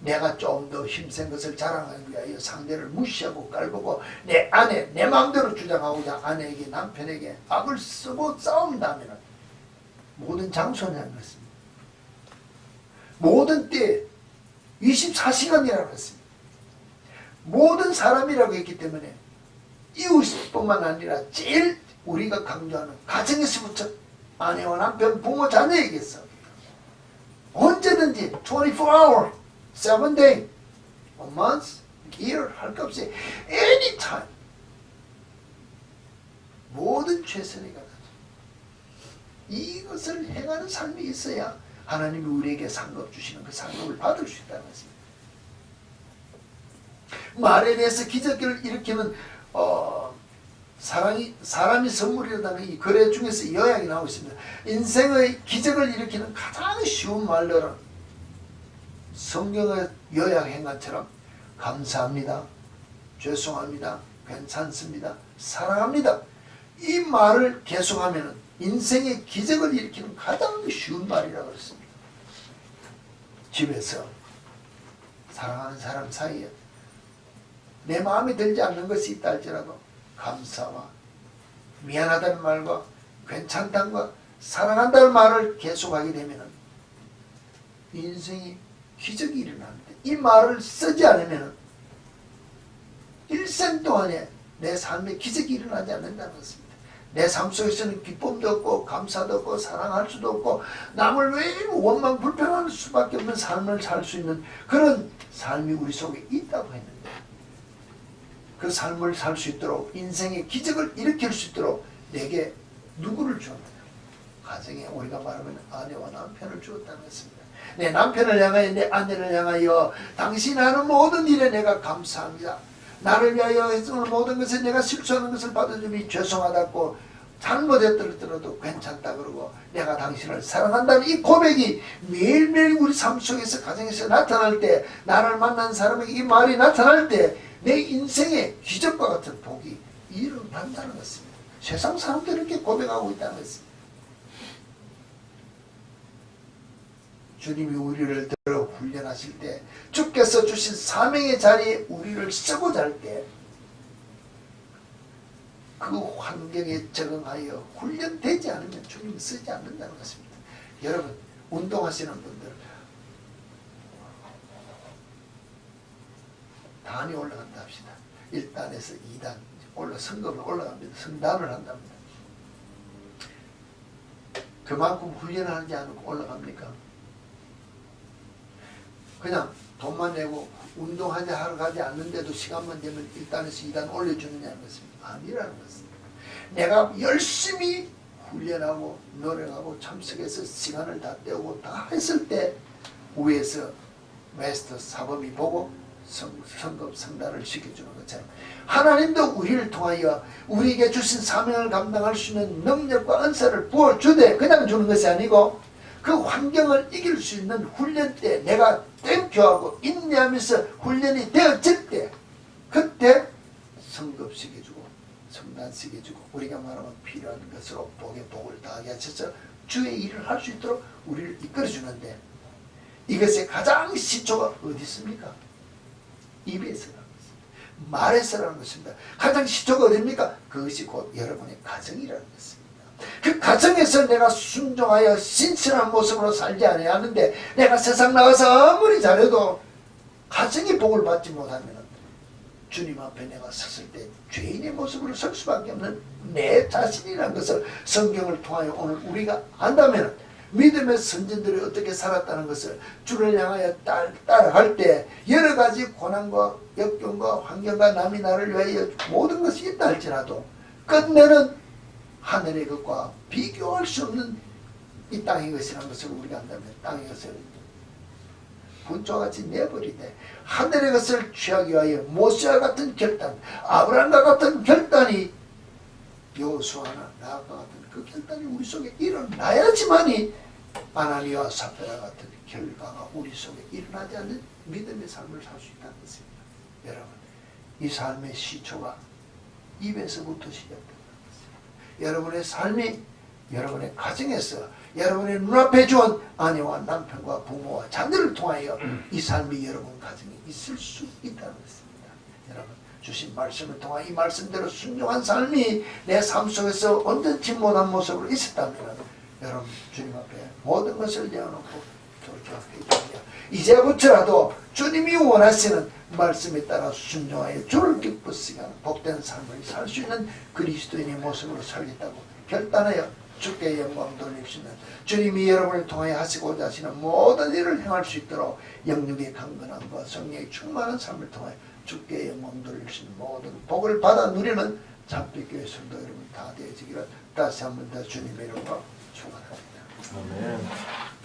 내가 좀 더 힘센 것을 자랑하기 위하여 상대를 무시하고 깔보고 내 아내, 내 마음대로 주장하고자 아내에게 남편에게 악을 쓰고 싸운다면 모든 장소냐는 것입니다. 모든 때 24시간이라고 했습니다. 모든 사람이라고 했기 때문에 이웃뿐만 아니라 제일 우리가 강조하는 가정에서부터 아내와 남편, 부모, 자녀에게서 언제든지 24hour, 7 day, a month, year 할 것 없이 anytime 모든 최선의 가다 이것을 행하는 삶이 있어야 하나님이 우리에게 상급 주시는 그 상급을 받을 수 있다는 것입니다. 말에 대해서 기적을 일으키는 사람이 선물이라는 이 글의 중에서 요약이 나오고 있습니다. 인생의 기적을 일으키는 가장 쉬운 말로는 성경의 요약한 것처럼 감사합니다, 죄송합니다, 괜찮습니다, 사랑합니다. 이 말을 계속하면 인생의 기적을 일으키는 가장 쉬운 말이라고 했습니다. 집에서 사랑하는 사람 사이에 내 마음에 들지 않는 것이 있다 할지라도 감사와 미안하다는 말과 괜찮다는 것, 사랑한다는 말을 계속하게 되면 인생이 기적이 일어나는데 이 말을 쓰지 않으면 일생 동안에 내 삶에 기적이 일어나지 않는다는 것입니다. 내 삶 속에서는 기쁨도 없고 감사도 없고 사랑할 수도 없고 남을 왜 원망 불평할 수밖에 없는 삶을 살 수 있는 그런 삶이 우리 속에 있다고 했는데 그 삶을 살 수 있도록 인생의 기적을 일으킬 수 있도록 내게 누구를 주었느냐? 가정에 우리가 말하면 아내와 남편을 주었다는 것입니다. 내 남편을 향하여 내 아내를 향하여 당신 하는 모든 일에 내가 감사합니다. 나를 위하여 해주는 모든 것에 내가 실수하는 것을 받아주니 죄송하다고 잘못했더라도 괜찮다 그러고 내가 당신을 사랑한다는 이 고백이 매일매일 우리 삶 속에서 가정에서 나타날 때 나를 만난 사람에게 이 말이 나타날 때 내 인생의 기적과 같은 복이 일어난다는 것입니다. 세상 사람들이 이렇게 고백하고 있다는 것입니다. 주님이 우리를 들어 훈련하실 때, 주께서 주신 사명의 자리에 우리를 쓰고자 할 때, 그 환경에 적응하여 훈련되지 않으면 주님이 쓰지 않는다는 것입니다. 여러분, 운동하시는 분들 단이 올라간다 합시다. 1단에서 2단 성급을 올라갑니다. 성단을 한답니다. 그만큼 훈련하지 않고 올라갑니까? 그냥 돈만 내고 운동하자 하러 가지 않는데도 시간만 되면 1단에서 2단 올려주느냐는 것입니다. 아니라는 것입니다. 내가 열심히 훈련하고 노력하고 참석해서 시간을 다 때우고 다 했을 때 위에서 마스터 사범이 보고 성급 성단을 시켜주는 것처럼 하나님도 우리를 통하여 우리에게 주신 사명을 감당할 수 있는 능력과 은사를 부어주되 그냥 주는 것이 아니고 그 환경을 이길 수 있는 훈련 때 내가 땡큐하고 인내하면서 훈련이 되어질 때 그때 성급시켜주고 성단시켜주고 우리가 말하면 필요한 것으로 복에 복을 더하게 하셔서 주의 일을 할 수 있도록 우리를 이끌어주는데 이것의 가장 시초가 어디 있습니까? 입에서라는 것입니다. 말에서라는 것입니다. 가장 시초가 어디입니까? 그것이 곧 여러분의 가정이라는 것입니다. 그 가정에서 내가 순종하여 신실한 모습으로 살지 않았는데 내가 세상 나가서 아무리 잘해도 가정이 복을 받지 못하면 주님 앞에 내가 섰을 때 죄인의 모습으로 설 수밖에 없는 내 자신이라는 것을 성경을 통하여 오늘 우리가 안다면 믿음의 선진들이 어떻게 살았다는 것을 주를 향하여 따라갈 때 여러 가지 고난과 역경과 환경과 남이 나를 위하여 모든 것이 있다 할지라도 끝내는 하늘의 것과 비교할 수 없는 이 땅의 것이라는 것을 우리가 안다면 땅의 것을 분초같이 내버리되 하늘의 것을 취하기 위하여 모세와 같은 결단, 아브라함과 같은 결단이 여호수아나 나아가 같은 그 결단이 우리 속에 일어나야지만이 아나니와 삽비라 같은 결과가 우리 속에 일어나지 않는 믿음의 삶을 살 수 있다는 것입니다. 여러분, 이 삶의 시초가 입에서부터 시작된다는 것입니다. 여러분의 삶이 여러분의 가정에서 여러분의 눈앞에 주온 아내와 남편과 부모와 자녀를 통하여 이 삶이 여러분 가정에 있을 수 있다는 것입니다. 여러분, 주신 말씀을 통하여 이 말씀대로 순종한 삶이 내 삶 속에서 온전치 못한 모습으로 있었다면 여러분 주님 앞에 모든 것을 내어놓고 돌격해 주며 이제부터라도 주님이 원하시는 말씀에 따라 순종하여 주를 기쁘시게 하는 복된 삶을 살 수 있는 그리스도인의 모습으로 살겠다고 결단하여 주께 영광 돌릴 수 있는 주님이 여러분을 통하여 하시고자 하시는 모든 일을 행할 수 있도록 영육의 강건함과 성령의 충만한 삶을 통하여 주께 영광 돌릴 수 있는 모든 복을 받아 누리는 참빛교회 성도 여러분 다 되어지기를 다시 한 번 더 주님의 이름으로 축원합니다. 아멘.